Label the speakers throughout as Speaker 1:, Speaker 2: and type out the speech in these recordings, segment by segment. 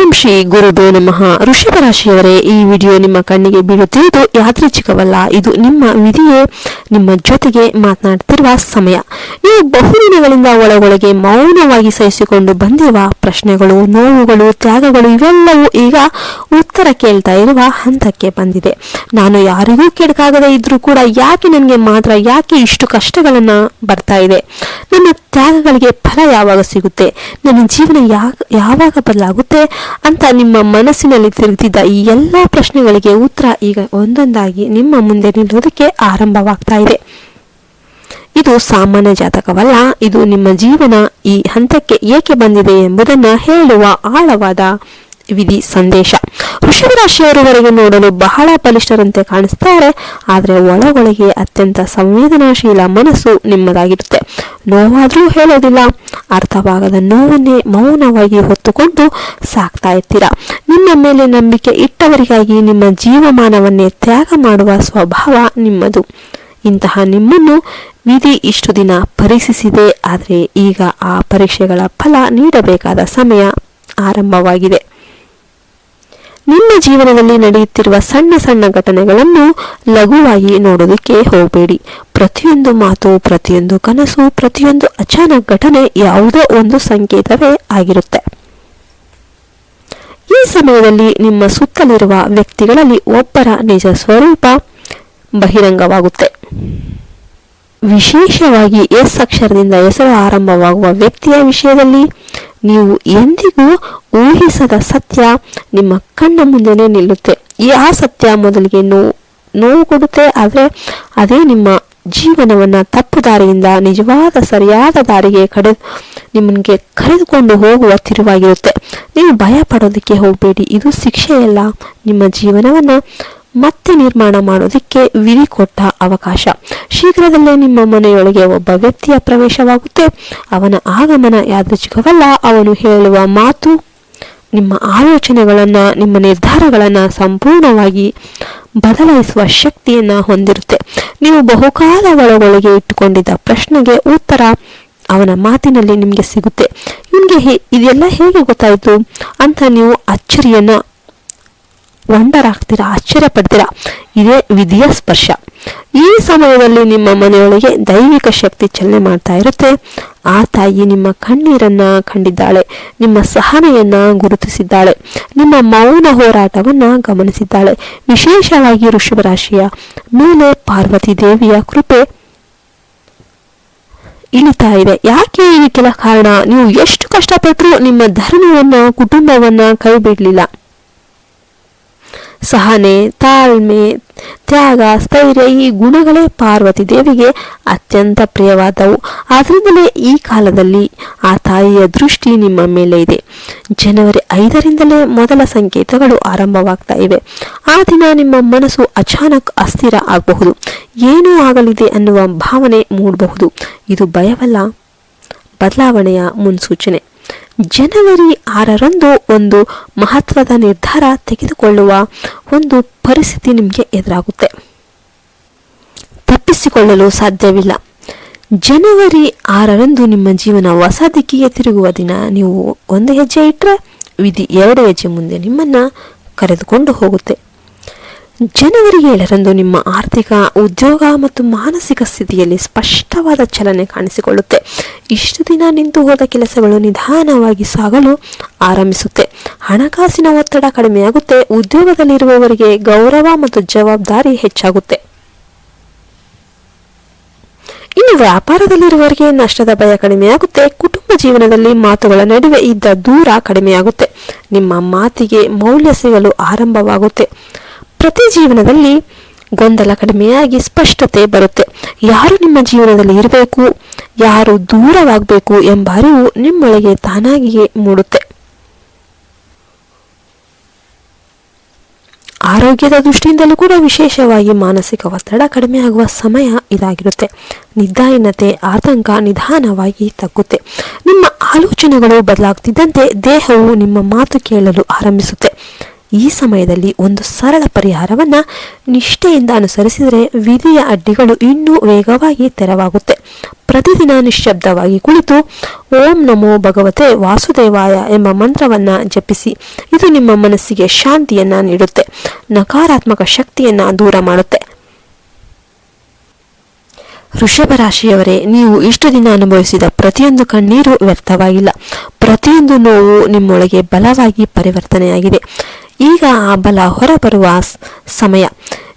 Speaker 1: ಓಂ ಶ್ರೀ ಗುರುಭ್ಯೋ ನಮಃ. ವೃಷಭ ರಾಶಿಯವರೇ, ಈ ವಿಡಿಯೋ ನಿಮ್ಮ ಕಣ್ಣಿಗೆ ಬೀಳುತ್ತಿರುವುದು ಯಾದೃಚ್ಛಿಕವಲ್ಲ. ಇದು ನಿಮ್ಮ ವಿಧಿಯೇ ನಿಮ್ಮ ಜೊತೆಗೆ ಮಾತನಾಡುತ್ತಿರುವ ಸಮಯ. ನೀವು ಬಹುದಿನಗಳಿಂದ ಒಳಗೊಳಗೆ ಮೌನವಾಗಿ ಸಹಿಸಿಕೊಂಡು ಬಂದಿರುವ ಪ್ರಶ್ನೆಗಳು, ನೋವುಗಳು, ತ್ಯಾಗಗಳು ಇವೆಲ್ಲವೂ ಈಗ ಉತ್ತರ ಕೇಳ್ತಾ ಇರುವ ಹಂತಕ್ಕೆ ಬಂದಿದೆ. ನಾನು ಯಾರಿಗೂ ಕೆಡಕಾಗದೇ ಇದ್ರೂ ಕೂಡ ಯಾಕೆ ನನಗೆ ಮಾತ್ರ ಯಾಕೆ ಇಷ್ಟು ಕಷ್ಟಗಳನ್ನ ಬರ್ತಾ ಇದೆ? ನನ್ನ ತ್ಯಾಗಗಳಿಗೆ ಫಲ ಯಾವಾಗ ಸಿಗುತ್ತೆ? ನನ್ನ ಜೀವನ ಯಾವಾಗ ಬದಲಾಗುತ್ತೆ ಅಂತ ನಿಮ್ಮ ಮನಸ್ಸಿನಲ್ಲಿ ತಿರುಗುತ್ತಿದ್ದ ಈ ಎಲ್ಲಾ ಪ್ರಶ್ನೆಗಳಿಗೆ ಉತ್ತರ ಈಗ ಒಂದೊಂದಾಗಿ ನಿಮ್ಮ ಮುಂದೆ ನಿಲ್ಲೋದಕ್ಕೆ ಆರಂಭವಾಗ್ತಾ ಇದೆ. ಇದು ಸಾಮಾನ್ಯ ಜಾತಕವಲ್ಲ. ಇದು ನಿಮ್ಮ ಜೀವನ ಈ ಹಂತಕ್ಕೆ ಏಕೆ ಬಂದಿದೆ ಎಂಬುದನ್ನು ಹೇಳುವ ಆಳವಾದ ವಿಧಿ ಸಂದೇಶ. ವೃಷಭ ರಾಶಿಯವರವರೆಗೆ ನೋಡಲು ಬಹಳ ಬಲಿಷ್ಠರಂತೆ ಕಾಣಿಸ್ತಾರೆ, ಆದರೆ ಒಳಗೊಳಗೆ ಅತ್ಯಂತ ಸಂವೇದನಾಶೀಲ ಮನಸ್ಸು ನಿಮ್ಮದಾಗಿರುತ್ತೆ. ನೋವಾದ್ರೂ ಹೇಳೋದಿಲ್ಲ. ಅರ್ಥವಾಗದ ನೋವನ್ನೇ ಮೌನವಾಗಿ ಹೊತ್ತುಕೊಂಡು ಸಾಕ್ತಾ ಇರ್ತೀರಾ. ನಿಮ್ಮ ಮೇಲೆ ನಂಬಿಕೆ ಇಟ್ಟವರಿಗಾಗಿ ನಿಮ್ಮ ಜೀವಮಾನವನ್ನೇ ತ್ಯಾಗ ಮಾಡುವ ಸ್ವಭಾವ ನಿಮ್ಮದು. ಇಂತಹ ನಿಮ್ಮನ್ನು ವಿಧಿ ಇಷ್ಟು ದಿನ ಪರೀಕ್ಷಿಸಿದೆ, ಆದರೆ ಈಗ ಆ ಪರೀಕ್ಷೆಗಳ ಫಲ ನೀಡಬೇಕಾದ ಸಮಯ ಆರಂಭವಾಗಿದೆ. ನಿಮ್ಮ ಜೀವನದಲ್ಲಿ ನಡೆಯುತ್ತಿರುವ ಸಣ್ಣ ಸಣ್ಣ ಘಟನೆಗಳನ್ನು ಲಘುವಾಗಿ ನೋಡೋದಕ್ಕೆ ಹೋಗಬೇಡಿ. ಪ್ರತಿಯೊಂದು ಮಾತು, ಪ್ರತಿಯೊಂದು ಕನಸು, ಪ್ರತಿಯೊಂದು ಅಚಾನಕ್ ಘಟನೆ ಯಾವುದೋ ಒಂದು ಸಂಕೇತವೇ ಆಗಿರುತ್ತೆ. ಈ ಸಮಯದಲ್ಲಿ ನಿಮ್ಮ ಸುತ್ತಲಿರುವ ವ್ಯಕ್ತಿಗಳಲ್ಲಿ ಒಬ್ಬರ ನಿಜ ಸ್ವರೂಪ ಬಹಿರಂಗವಾಗುತ್ತೆ. ವಿಶೇಷವಾಗಿ ಎಸ್ ಅಕ್ಷರದಿಂದ ಹೆಸರು ಆರಂಭವಾಗುವ ವ್ಯಕ್ತಿಯ ವಿಷಯದಲ್ಲಿ ನೀವು ಎಂದಿಗೂ ಊಹಿಸದ ಸತ್ಯ ನಿಮ್ಮ ಕಣ್ಣ ಮುಂದೆನೆ ನಿಲ್ಲುತ್ತೆ. ಆ ಸತ್ಯ ಮೊದಲಿಗೆ ನೋವು ಕೊಡುತ್ತೆ, ಆದರೆ ಅದೇ ನಿಮ್ಮ ಜೀವನವನ್ನ ತಪ್ಪು ದಾರಿಯಿಂದ ನಿಜವಾದ ಸರಿಯಾದ ದಾರಿಗೆ ನಿಮಗೆ ಕರೆದುಕೊಂಡು ಹೋಗುವ ತಿರುವಾಗಿರುತ್ತೆ. ನೀವು ಭಯ ಪಡೋದಕ್ಕೆ ಹೋಗಬೇಡಿ. ಇದು ಶಿಕ್ಷೆಯಲ್ಲ, ನಿಮ್ಮ ಜೀವನವನ್ನ ಮತ್ತೆ ನಿರ್ಮಾಣ ಮಾಡೋದಕ್ಕೆ ವಿಧಿ ಕೊಟ್ಟ ಅವಕಾಶ. ಶೀಘ್ರದಲ್ಲೇ ನಿಮ್ಮ ಮನೆಯೊಳಗೆ ಒಬ್ಬ ವ್ಯಕ್ತಿಯ ಪ್ರವೇಶವಾಗುತ್ತೆ. ಅವನ ಆಗಮನ ಯಾದೃಚ್ಛಿಕವಲ್ಲ. ಅವನು ಹೇಳುವ ಮಾತು ನಿಮ್ಮ ಆಲೋಚನೆಗಳನ್ನ, ನಿಮ್ಮ ನಿರ್ಧಾರಗಳನ್ನ ಸಂಪೂರ್ಣವಾಗಿ ಬದಲಾಯಿಸುವ ಶಕ್ತಿಯನ್ನ ಹೊಂದಿರುತ್ತೆ. ನೀವು ಬಹುಕಾಲ ಒಳಗೊಳಗೆ ಇಟ್ಟುಕೊಂಡಿದ್ದ ಪ್ರಶ್ನೆಗೆ ಉತ್ತರ ಅವನ ಮಾತಿನಲ್ಲಿ ನಿಮಗೆ ಸಿಗುತ್ತೆ. ನಿಮಗೆ ಇದೆಲ್ಲ ಹೇಗೆ ಗೊತ್ತಾಯ್ತು ಅಂತ ನೀವು ಆಶ್ಚರ್ಯ ಪಡ್ತೀರಾ. ಇದೇ ವಿಧಿಯ ಸ್ಪರ್ಶ. ಈ ಸಮಯದಲ್ಲಿ ನಿಮ್ಮ ಮನೆಯೊಳಗೆ ದೈವಿಕ ಶಕ್ತಿ ಚಲನೆ ಮಾಡ್ತಾ ಇರುತ್ತೆ. ಆ ತಾಯಿ ನಿಮ್ಮ ಕಣ್ಣೀರನ್ನ ಕಂಡಿದ್ದಾಳೆ, ನಿಮ್ಮ ಸಹನೆಯನ್ನ ಗುರುತಿಸಿದ್ದಾಳೆ, ನಿಮ್ಮ ಮೌನ ಹೋರಾಟವನ್ನ ಗಮನಿಸಿದ್ದಾಳೆ. ವಿಶೇಷವಾಗಿ ವೃಷಭ ರಾಶಿಯ ಮೇಲೆ ಪಾರ್ವತಿ ದೇವಿಯ ಕೃಪೆ ಇಳಿತಾ ಇದೆ. ಯಾಕೆ ಇದಕ್ಕೆಲ್ಲ ಕಾರಣ? ನೀವು ಎಷ್ಟು ಕಷ್ಟಪಟ್ಟರೂ ನಿಮ್ಮ ಧರ್ಮವನ್ನ, ಕುಟುಂಬವನ್ನ ಕೈ ಬಿಡಲಿಲ್ಲ. ಸಹನೆ, ತಾಳ್ಮೆ, ತ್ಯಾಗ, ಸ್ಥೈರ್ಯ ಈ ಗುಣಗಳೇ ಪಾರ್ವತಿ ದೇವಿಗೆ ಅತ್ಯಂತ ಪ್ರಿಯವಾದವು. ಆದ್ರಿಂದಲೇ ಈ ಕಾಲದಲ್ಲಿ ಆ ತಾಯಿಯ ದೃಷ್ಟಿ ನಿಮ್ಮ ಮೇಲೆ ಇದೆ. ಜನವರಿ 5ರಿಂದಲೇ ಮೊದಲ ಸಂಕೇತಗಳು ಆರಂಭವಾಗ್ತಾ ಇವೆ. ಆ ದಿನ ನಿಮ್ಮ ಮನಸ್ಸು ಅಚಾನಕ್ ಅಸ್ಥಿರ ಆಗಬಹುದು. ಏನೂ ಆಗಲಿದೆ ಅನ್ನುವ ಭಾವನೆ ಮೂಡಬಹುದು. ಇದು ಭಯವಲ್ಲ, ಬದಲಾವಣೆಯ ಮುನ್ಸೂಚನೆ. ಜನವರಿ 6ರಂದು ಒಂದು ಮಹತ್ವದ ನಿರ್ಧಾರ ತೆಗೆದುಕೊಳ್ಳುವ ಒಂದು ಪರಿಸ್ಥಿತಿ ನಿಮಗೆ ಎದುರಾಗುತ್ತೆ. ತಪ್ಪಿಸಿಕೊಳ್ಳಲು ಸಾಧ್ಯವಿಲ್ಲ. ಜನವರಿ 6ರಂದು ನಿಮ್ಮ ಜೀವನ ಹೊಸ ದಿಕ್ಕಿಗೆ ತಿರುಗುವ ದಿನ. ನೀವು ಒಂದು ಹೆಜ್ಜೆ ಇಟ್ಟರೆ ವಿಧಿ 2 ಹೆಜ್ಜೆ ಮುಂದೆ ನಿಮ್ಮನ್ನ ಕರೆದುಕೊಂಡು ಹೋಗುತ್ತೆ. ಜನವರಿ 7ರಂದು ನಿಮ್ಮ ಆರ್ಥಿಕ, ಉದ್ಯೋಗ ಮತ್ತು ಮಾನಸಿಕ ಸ್ಥಿತಿಯಲ್ಲಿ ಸ್ಪಷ್ಟವಾದ ಚಲನೆ ಕಾಣಿಸಿಕೊಳ್ಳುತ್ತೆ. ಇಷ್ಟು ದಿನ ನಿಂತು ಹೋದ ಕೆಲಸಗಳು ನಿಧಾನವಾಗಿ ಸಾಗಲು ಆರಂಭಿಸುತ್ತೆ. ಹಣಕಾಸಿನ ಒತ್ತಡ ಕಡಿಮೆಯಾಗುತ್ತೆ. ಉದ್ಯೋಗದಲ್ಲಿರುವವರಿಗೆ ಗೌರವ ಮತ್ತು ಜವಾಬ್ದಾರಿ ಹೆಚ್ಚಾಗುತ್ತೆ. ಇನ್ನು ವ್ಯಾಪಾರದಲ್ಲಿರುವವರಿಗೆ ನಷ್ಟದ ಭಯ ಕಡಿಮೆಯಾಗುತ್ತೆ. ಕುಟುಂಬ ಜೀವನದಲ್ಲಿ ಮಾತುಗಳ ನಡುವೆ ಇದ್ದ ದೂರ ಕಡಿಮೆಯಾಗುತ್ತೆ. ನಿಮ್ಮ ಮಾತಿಗೆ ಮೌಲ್ಯ ಸಿಗಲು ಆರಂಭವಾಗುತ್ತೆ. ಪ್ರತಿ ಜೀವನದಲ್ಲಿ ಗೊಂದಲ ಕಡಿಮೆಯಾಗಿ ಸ್ಪಷ್ಟತೆ ಬರುತ್ತೆ. ಯಾರು ನಿಮ್ಮ ಜೀವನದಲ್ಲಿ ಇರಬೇಕು, ಯಾರು ದೂರವಾಗಬೇಕು ಎಂಬ ಅರಿವು ನಿಮ್ಮೊಳಗೆ ತಾನಾಗಿಯೇ ಮೂಡುತ್ತೆ. ಆರೋಗ್ಯದ ದೃಷ್ಟಿಯಿಂದಲೂ ಕೂಡ ವಿಶೇಷವಾಗಿ ಮಾನಸಿಕ ಒತ್ತಡ ಕಡಿಮೆಯಾಗುವ ಸಮಯ ಇದಾಗಿರುತ್ತೆ. ನಿದ್ರಾಹೀನತೆ, ಆತಂಕ ನಿಧಾನವಾಗಿ ತಗ್ಗುತ್ತೆ. ನಿಮ್ಮ ಆಲೋಚನೆಗಳು ಬದಲಾಗ್ತಿದ್ದಂತೆ ದೇಹವು ನಿಮ್ಮ ಮಾತು ಕೇಳಲು ಆರಂಭಿಸುತ್ತೆ. ಈ ಸಮಯದಲ್ಲಿ ಒಂದು ಸರಳ ಪರಿಹಾರವನ್ನು ನಿಷ್ಠೆಯಿಂದ ಅನುಸರಿಸಿದರೆ ವಿಧಿಯ ಅಡ್ಡಿಗಳು ಇನ್ನೂ ವೇಗವಾಗಿ ತೆರವಾಗುತ್ತೆ. ಪ್ರತಿದಿನ ನಿಶ್ಶಬ್ದವಾಗಿ ಕುಳಿತು ಓಂ ನಮೋ ಭಗವತೆ ವಾಸುದೇವಾಯ ಎಂಬ ಮಂತ್ರವನ್ನು ಜಪಿಸಿ. ಇದು ನಿಮ್ಮ ಮನಸ್ಸಿಗೆ ಶಾಂತಿಯನ್ನು ನೀಡುತ್ತೆ, ನಕಾರಾತ್ಮಕ ಶಕ್ತಿಯನ್ನು ದೂರ ಮಾಡುತ್ತೆ. ವೃಷಭ ರಾಶಿಯವರೇ, ನೀವು ಇಷ್ಟು ದಿನ ಅನುಭವಿಸಿದ ಪ್ರತಿಯೊಂದು ಕಣ್ಣೀರು ವ್ಯರ್ಥವಾಗಿಲ್ಲ. ಪ್ರತಿಯೊಂದು ನೋವು ನಿಮ್ಮೊಳಗೆ ಬಲವಾಗಿ ಪರಿವರ್ತನೆಯಾಗಿದೆ. ಈಗ ಆ ಬಲ ಹೊರಬರುವ ಸಮಯ.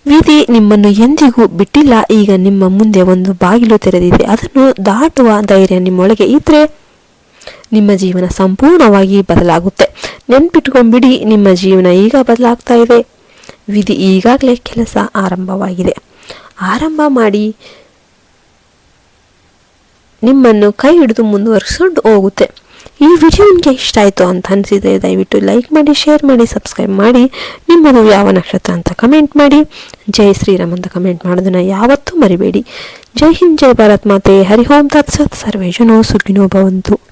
Speaker 1: ವಿಧಿ ನಿಮ್ಮನ್ನು ಎಂದಿಗೂ ಬಿಟ್ಟಿಲ್ಲ. ಈಗ ನಿಮ್ಮ ಮುಂದೆ ಒಂದು ಬಾಗಿಲು ತೆರೆದಿದೆ. ಅದನ್ನು ದಾಟುವ ಧೈರ್ಯ ನಿಮ್ಮೊಳಗೆ ಇದ್ರೆ ನಿಮ್ಮ ಜೀವನ ಸಂಪೂರ್ಣವಾಗಿ ಬದಲಾಗುತ್ತೆ. ನೆನ್ಪಿಟ್ಕೊಂಡ್ಬಿಡಿ, ನಿಮ್ಮ ಜೀವನ ಈಗ ಬದಲಾಗ್ತಾ ಇದೆ. ವಿಧಿ ಈಗಾಗಲೇ ಕೆಲಸ ಆರಂಭವಾಗಿದೆ. ಆರಂಭ ಮಾಡಿ ನಿಮ್ಮನ್ನು ಕೈ ಹಿಡಿದು ಮುಂದುವರಿಸ್ಕೊಂಡು ಹೋಗುತ್ತೆ. ಈ ವಿಡಿಯೋ ನಿಮಗೆ ಇಷ್ಟ ಆಯಿತು ಅಂತ ಅನಿಸಿದರೆ ದಯವಿಟ್ಟು ಲೈಕ್ ಮಾಡಿ, ಶೇರ್ ಮಾಡಿ, ಸಬ್ಸ್ಕ್ರೈಬ್ ಮಾಡಿ. ನಿಮ್ಮದು ಯಾವ ನಕ್ಷತ್ರ ಅಂತ ಕಮೆಂಟ್ ಮಾಡಿ. ಜೈ ಶ್ರೀರಾಮ್ ಅಂತ ಕಮೆಂಟ್ ಮಾಡೋದನ್ನು ಯಾವತ್ತೂ ಮರಿಬೇಡಿ. ಜೈ ಹಿಂದ್, ಜೈ ಭಾರತ್ ಮಾತೆ. ಹರಿ ಓಂ ತತ್ಸತ್. ಸರ್ವೇ ಜನೋ ಸುಖಿನೋ ಭವಂತು.